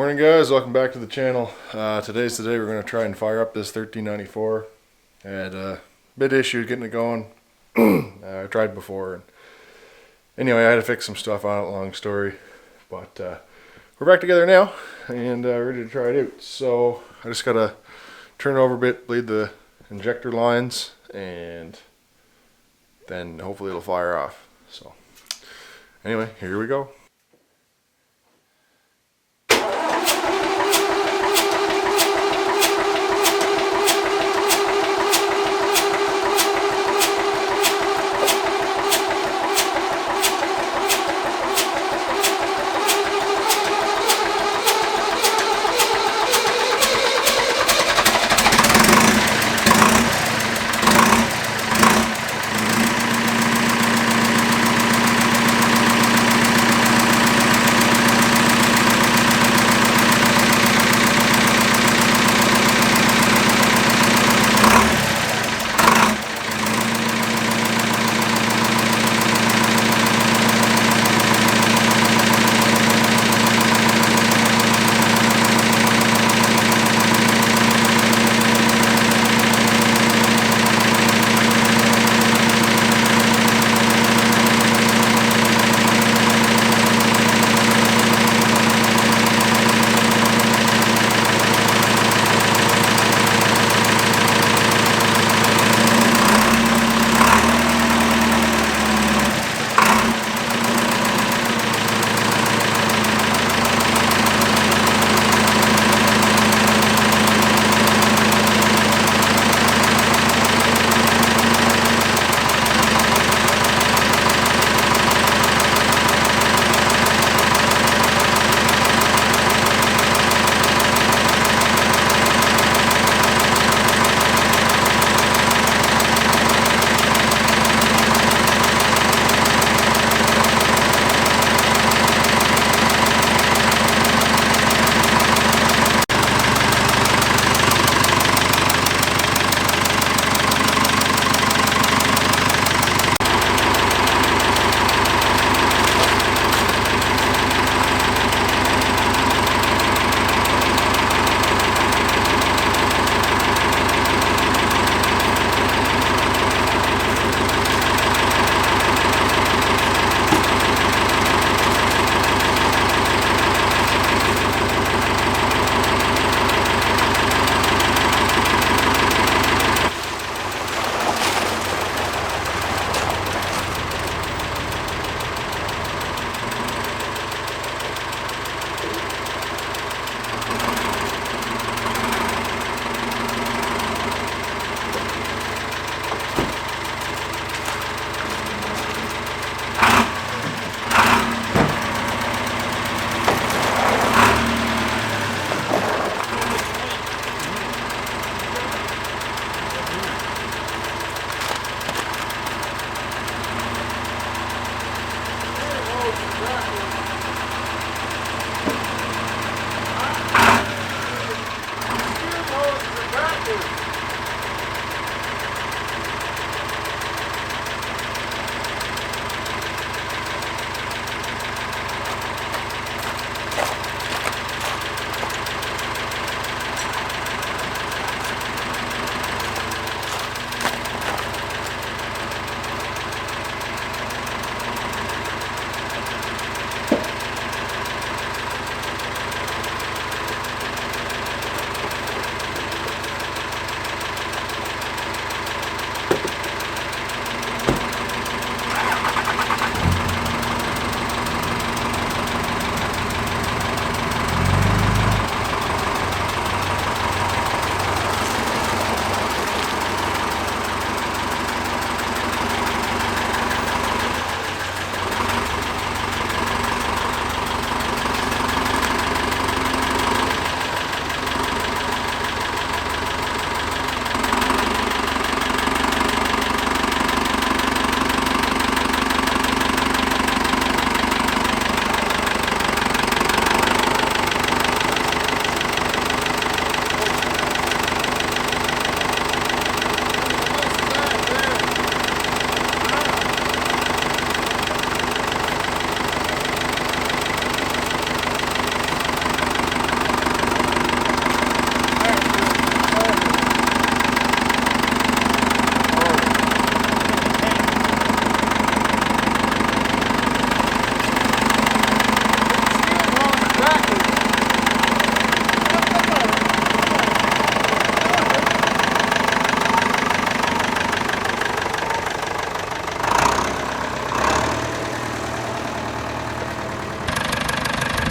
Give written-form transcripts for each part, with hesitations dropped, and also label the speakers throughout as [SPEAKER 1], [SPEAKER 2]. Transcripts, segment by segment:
[SPEAKER 1] Morning guys, welcome back to the channel. Today's the day we're going to try and fire up this 1394. I had a bit issue getting it going. I tried before. And anyway, I had to fix some stuff on it, long story. But we're back together now and ready to try it out. So I just got to turn it over a bit, bleed the injector lines, and then hopefully it'll fire off. So anyway, here we go.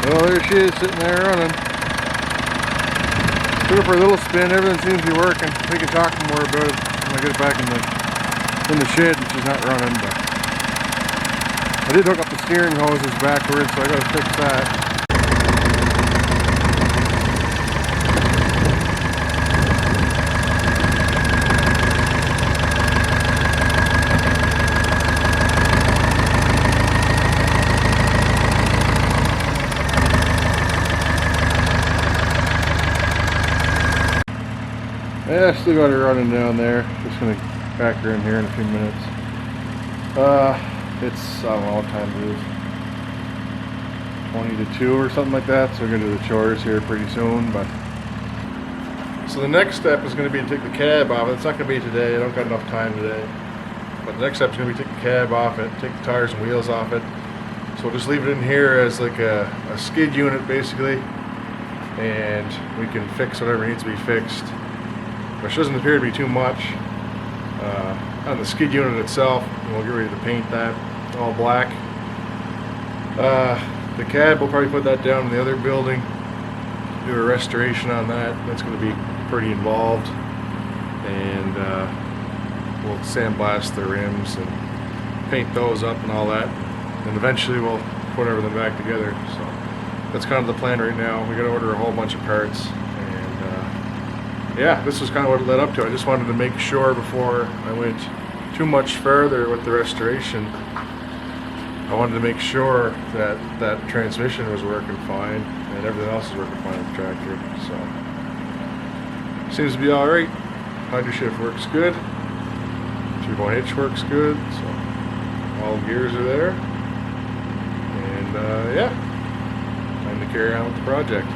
[SPEAKER 1] Well, there she is sitting there running. Took her for a little spin. Everything seems to be working. We can talk more about it when I get it back in the shed and she's not running. But I did hook up the steering hoses backwards, so I got to fix that. Yeah, still got her running down there. Just gonna pack her in here in a few minutes. It's, I don't know what time it is. 20 to 2 or something like that. So we're gonna do the chores here pretty soon. But so the next step is gonna be to take the cab off. It's not gonna be today. I don't got enough time today. But the next step is gonna be to take the cab off it, take the tires and wheels off it. So we'll just leave it in here as like a skid unit basically, and we can fix whatever needs to be fixed, which doesn't appear to be too much. On the skid unit itself, we'll get ready to paint that all black. The cab, we'll probably put that down in the other building, do a restoration on that. That's going to be pretty involved, and we'll sandblast the rims and paint those up and all that, and eventually we'll put everything back together. So that's kind of the plan right now. We got to order a whole bunch of parts. Yeah, this was kind of what it led up to. I just wanted to make sure before I went too much further with the restoration. I wanted to make sure that that transmission was working fine and everything else is working fine with the tractor. So seems to be all right. Hydra shift works good. 3-point hitch works good. So all gears are there. And yeah, time to carry on with the project.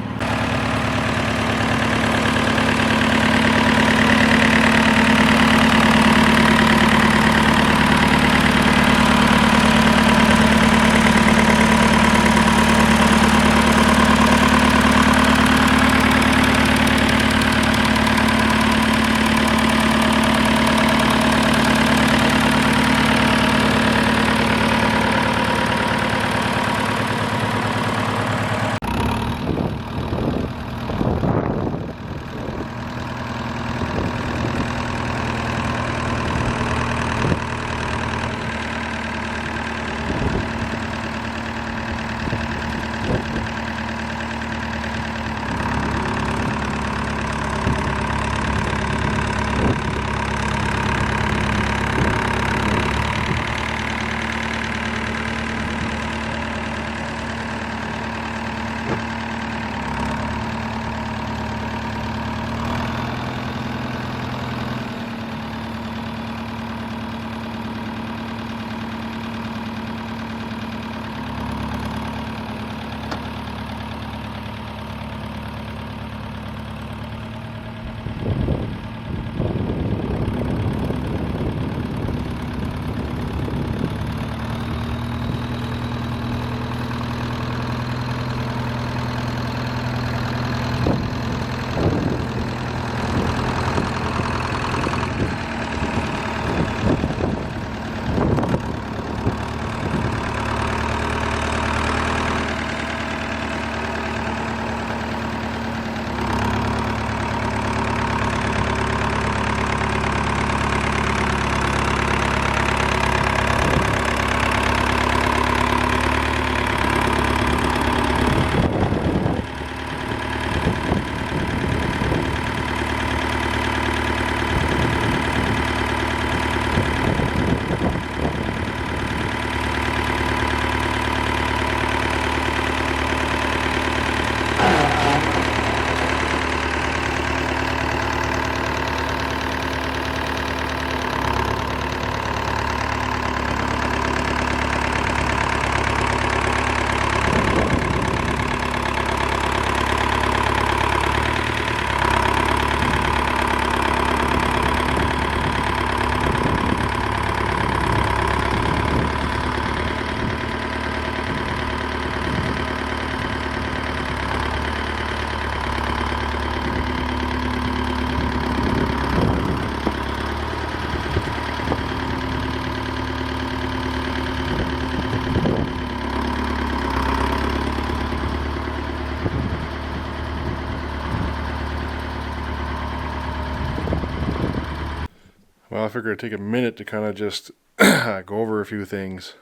[SPEAKER 1] I figured I'd take a minute to kind of just go over a few things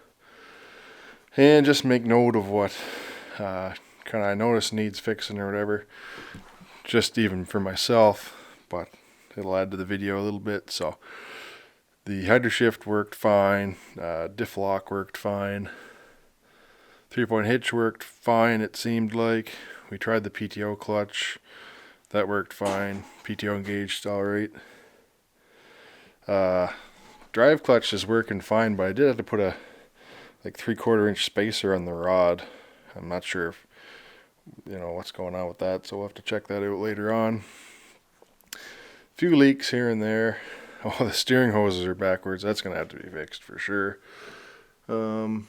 [SPEAKER 1] and just make note of what kind of I notice needs fixing or whatever, just even for myself, but it'll add to the video a little bit. So the Hydra shift worked fine, diff lock worked fine, 3-point hitch worked fine, it seemed like. We tried the PTO clutch, that worked fine. PTO engaged alright. Drive clutch is working fine, but I did have to put a like 3/4 inch spacer on the rod. I'm not sure if what's going on with that, so we'll have to check that out later on. A few leaks here and there. Oh, the steering hoses are backwards. That's gonna have to be fixed for sure. Not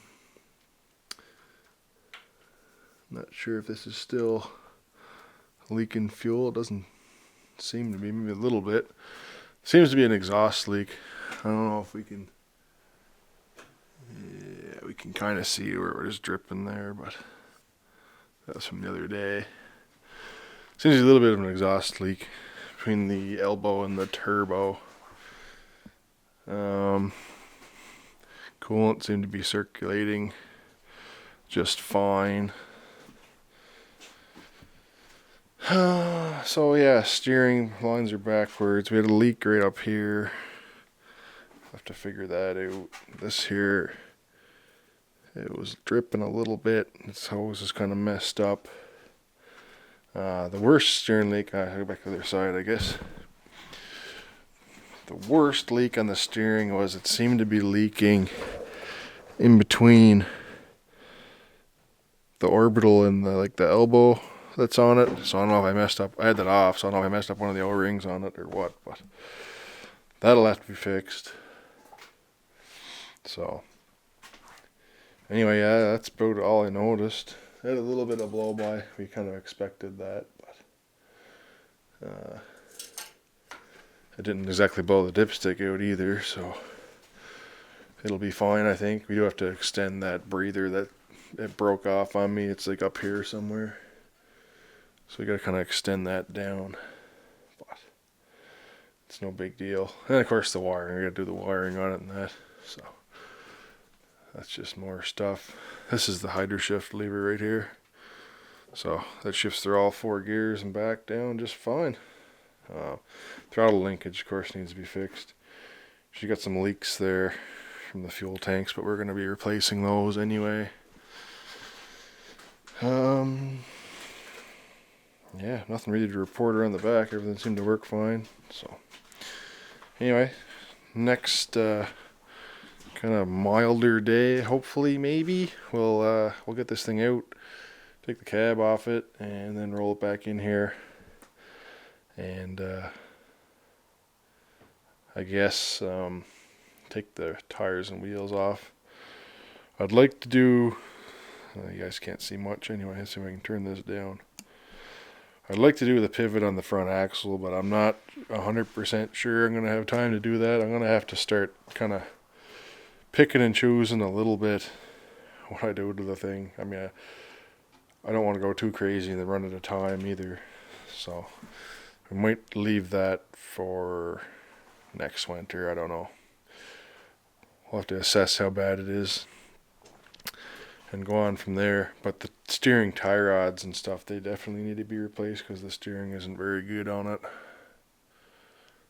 [SPEAKER 1] sure if this is still leaking fuel. It doesn't seem to be, maybe a little bit. Seems to be an exhaust leak. I don't know if we can, yeah, we can kind of see where it is dripping there, but that was from the other day. Seems to be a little bit of an exhaust leak between the elbow and the turbo. Coolant seemed to be circulating just fine. So yeah, steering lines are backwards. We had a leak right up here. I'll have to figure that out. This here, it was dripping a little bit. This hose is kind of messed up. The worst steering leak, I go back to the other side, I guess. The worst leak on the steering was it seemed to be leaking in between the orbital and the elbow that's on it. So I don't know if I messed up. I had that off, so I don't know if I messed up one of the O-rings on it or what, but that'll have to be fixed. So anyway, yeah, that's about all I noticed. I had a little bit of blow by. We kind of expected that, but I didn't exactly blow the dipstick out either, so it'll be fine, I think. We do have to extend that breather that it broke off on me. It's like up here somewhere. So we gotta kind of extend that down, but it's no big deal. And of course the wiring, we gotta do the wiring on it and that, so that's just more stuff. This is the Hydra shift lever right here. So that shifts through all 4 gears and back down just fine. Throttle linkage, of course, needs to be fixed. She got some leaks there from the fuel tanks, but we're gonna be replacing those anyway. Yeah, nothing really to report around the back. Everything seemed to work fine. So anyway, next kind of milder day, hopefully, maybe we'll get this thing out, take the cab off it, and then roll it back in here, and I guess take the tires and wheels off. I'd like to do, you guys can't see much anyway. Let's see if I can turn this down. I'd like to do the pivot on the front axle, but I'm not 100% sure I'm going to have time to do that. I'm going to have to start kind of picking and choosing a little bit what I do to the thing. I mean, I don't want to go too crazy and then run out of time either. So we might leave that for next winter. I don't know. We'll have to assess how bad it is and go on from there. But the steering tie rods and stuff, they definitely need to be replaced because the steering isn't very good on it.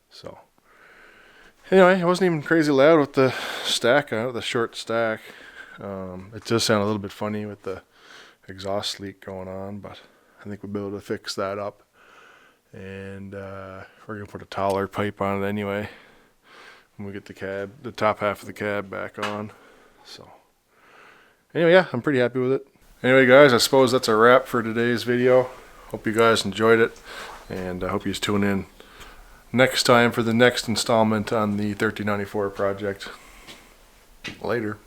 [SPEAKER 1] So anyway, it wasn't even crazy loud with the stack on it, the short stack. It does sound a little bit funny with the exhaust leak going on, but I think we'll be able to fix that up. And we're gonna put a taller pipe on it anyway when we get the top half of the cab back on. So anyway, yeah, I'm pretty happy with it. Anyway, guys, I suppose that's a wrap for today's video. Hope you guys enjoyed it, and I hope you tune in next time for the next installment on the 1394 project. Later.